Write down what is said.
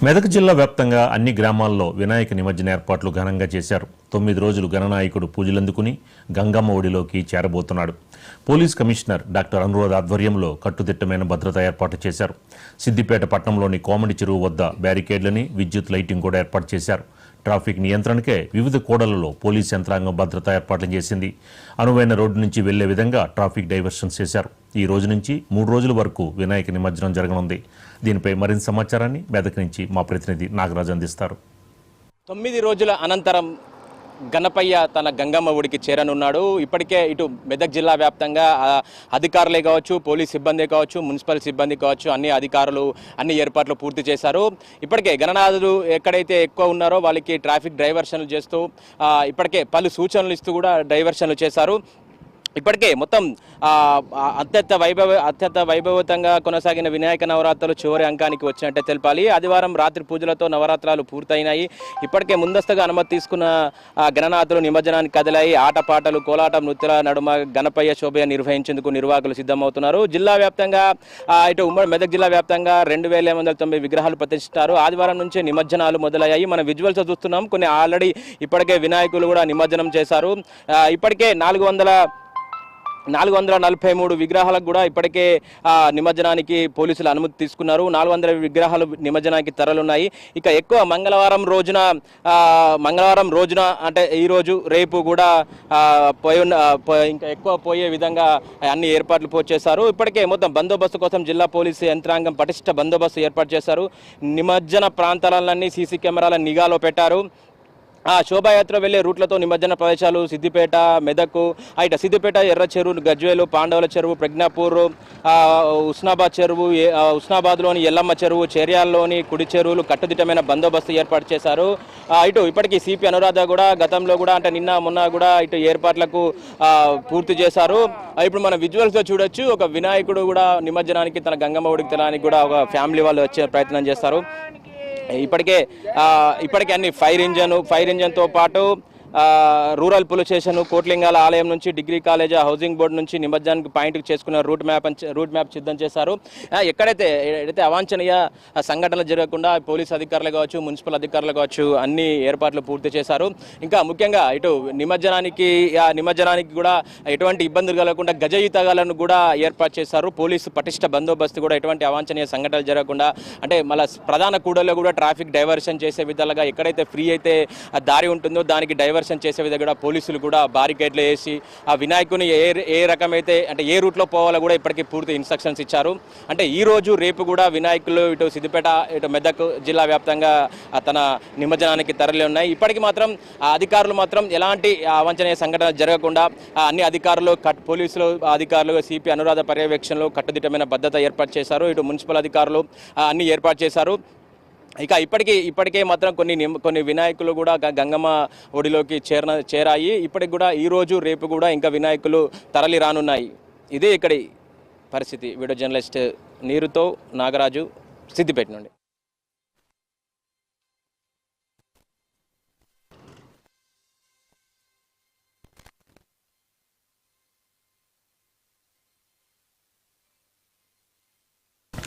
మెదక్ జిల్లా వ్యాప్తంగా అన్ని గ్రామాల్లో వినాయక నిమజ్జన ఏర్పాట్లు ఘనంగా చేశారు. 9 రోజులు గణనాయకుడు పూజలందుకుని గంగమ్మ ఒడిలోకి చేరబోతున్నాడు. పోలీస్ కమిషనర్ డాక్టర్ అనురాధ ఆధ్వర్యంలో కట్టుదిట్టమైన భద్రత ఏర్పాటు చేశారు. సిద్దిపేట పట్టణంలోని కోమడి చెరువు వద్ద బ్యారికేడ్లని, విద్యుత్ లైటింగ్ కూడా ఏర్పాటు చేశారు. ట్రాఫిక్ నియంత్రణకే వివిధ కూడళ్లలో పోలీస్ యంత్రాంగం భద్రతా ఏర్పాట్లు చేసింది. అనువైన రోడ్డు నుంచి వెళ్లే విధంగా ట్రాఫిక్ డైవర్షన్స్ చేశారు. ఈ రోజు నుంచి 3 రోజుల వరకు వినాయక నిమజ్జనం జరగనుంది. దీనిపై మరింత సమాచారాన్ని మెదక్ నుంచి మా ప్రతినిధి నాగరాజు అందిస్తారు. 9 రోజుల అనంతరం గణపయ్య తన గంగమ్మ ఒడికి చేరనున్నాడు. ఇప్పటికే ఇటు మెదక్ జిల్లా వ్యాప్తంగా అధికారులే కావచ్చు, పోలీస్ సిబ్బంది కావచ్చు, మున్సిపల్ సిబ్బంది కావచ్చు, అన్ని అధికారులు అన్ని ఏర్పాట్లు పూర్తి చేశారు. ఇప్పటికే గణనాథులు ఎక్కడైతే ఎక్కువ ఉన్నారో వాళ్ళకి ట్రాఫిక్ డైవర్షన్లు చేస్తూ ఇప్పటికే పలు సూచనలు ఇస్తూ కూడా డైవర్షన్లు చేశారు. ఇప్పటికే మొత్తం అత్యంత వైభవతంగా కొనసాగిన వినాయక నవరాత్రులు చివరి అంకానికి వచ్చినట్టే తెలపాలి. ఆదివారం రాత్రి పూజలతో నవరాత్రాలు పూర్తయినాయి. ఇప్పటికే ముందస్తుగా అనుమతి తీసుకున్న గణనాథులు నిమజ్జనానికి కదిలాయి. ఆటపాటలు, కోలాటం, నృత్యాల నడుమ గణపయ్య శోభ నిర్వహించేందుకు నిర్వాహకులు సిద్ధమవుతున్నారు. జిల్లా వ్యాప్తంగా ఇటు ఉమ్మడి మెదక్ జిల్లా వ్యాప్తంగా 2890 విగ్రహాలు ప్రతిష్ఠిస్తారు. ఆదివారం నుంచే నిమజ్జనాలు మొదలయ్యాయి. మనం విజువల్స్ చూస్తున్నాం. కొన్ని ఆల్రెడీ ఇప్పటికే వినాయకులు కూడా నిమజ్జనం చేశారు. ఇప్పటికే 443 విగ్రహాలకు కూడా ఇప్పటికే నిమజ్జనానికి పోలీసులు అనుమతి తీసుకున్నారు. 400 విగ్రహాలు నిమజ్జనానికి తరలున్నాయి. ఇక ఎక్కువ మంగళవారం రోజున అంటే ఈరోజు రేపు కూడా ఇంకా ఎక్కువ పోయే విధంగా అన్ని ఏర్పాట్లు చేశారు. ఇప్పటికే మొత్తం బందోబస్తు కోసం జిల్లా పోలీసు యంత్రాంగం పటిష్ట బందోబస్తు ఏర్పాటు చేశారు. నిమజ్జన ప్రాంతాలన్నీ సీసీ కెమెరాల నిఘాలో పెట్టారు. శోభాయాత్ర వెళ్లే రూట్లతో నిమజ్జన ప్రదేశాలు సిద్దిపేట, మెదక్, ఇట సిద్దిపేట, ఎర్ర చెరువు, గజ్వేలు, పాండవుల చెరువు, ప్రజ్ఞాపూర్, ఉస్నాబాద్ చెరువు, ఉస్నాబాద్లోని ఎల్లమ్మ చెరువు, చేర్యాల్లోని కుడి చెరువులు కట్టుదిట్టమైన బందోబస్తు ఏర్పాటు చేశారు. ఇటు ఇప్పటికీ సిపి అనురాధ కూడా గతంలో కూడా అంటే నిన్న మొన్న కూడా ఇటు ఏర్పాట్లకు పూర్తి చేశారు. ఇప్పుడు మన విజువల్స్లో చూడొచ్చు. ఒక వినాయకుడు కూడా నిమజ్జనానికి తన గంగమ్మ ఒడికి తెలడానికి కూడా ఒక ఫ్యామిలీ వాళ్ళు వచ్చే ప్రయత్నం చేస్తారు. ఇప్పటికే అన్ని ఫైర్ ఇంజన్తో పాటు రూరల్ పోలీస్ స్టేషన్, కోట్లింగాల ఆలయం నుంచి డిగ్రీ కాలేజ్, హౌసింగ్ బోర్డు నుంచి నిమజ్జనానికి పాయింట్కి చేసుకున్న రూట్ మ్యాప్ సిద్ధం చేశారు. ఎక్కడైతే అవాంఛనీయ సంఘటనలు జరగకుండా పోలీస్ అధికారులు కావచ్చు, మున్సిపల్ అధికారులు కావచ్చు అన్ని ఏర్పాట్లు పూర్తి చేశారు. ఇంకా ముఖ్యంగా ఇటు నిమజ్జనానికి కూడా ఎటువంటి ఇబ్బందులు కలగకుండా గజయుతగాలను కూడా ఏర్పాటు చేశారు. పోలీసు పటిష్ట బందోబస్తు కూడా ఎటువంటి అవాంఛనీయ సంఘటనలు జరగకుండా అంటే మళ్ళీ ప్రధాన కూడల్లో కూడా ట్రాఫిక్ డైవర్షన్ చేసే విధాలుగా ఎక్కడైతే ఫ్రీ అయితే దారి ఉంటుందో దానికి డైవర్షన్ చేసే విధంగా పోలీసులు కూడా బారికేడ్లు వేసి ఆ వినాయకుని ఏ రకమైతే అంటే ఏ రూట్లో పోవాలో కూడా ఇప్పటికీ పూర్తి ఇన్స్ట్రక్షన్స్ ఇచ్చారు. అంటే ఈ రోజు రేపు కూడా వినాయకులు ఇటు సిద్దిపేట, ఇటు మెదక్ జిల్లా వ్యాప్తంగా తన నిమజ్జనానికి తరలి ఉన్నాయి. ఇప్పటికీ మాత్రం అధికారులు మాత్రం ఎలాంటి అవాంఛనీయ సంఘటన జరగకుండా అన్ని అధికారులు పోలీసులు అధికారులు సిపి అనురాధ పర్యవేక్షణలో కట్టుదిట్టమైన భద్రత ఏర్పాటు చేశారు. ఇటు మున్సిపల్ అధికారులు అన్ని ఏర్పాటు చేశారు. ఇక ఇప్పటికే మాత్రం కొన్ని వినాయకులు కూడా గంగమ్మ ఒడిలోకి చేరాయి. ఇప్పటికి కూడా ఈ రోజు రేపు కూడా ఇంకా వినాయకులు తరలి రానున్నాయి. ఇదే ఇక్కడి పరిస్థితి. వీడియో జర్నలిస్ట్ నీరుతో నాగరాజు, సిద్దిపేట నుండి.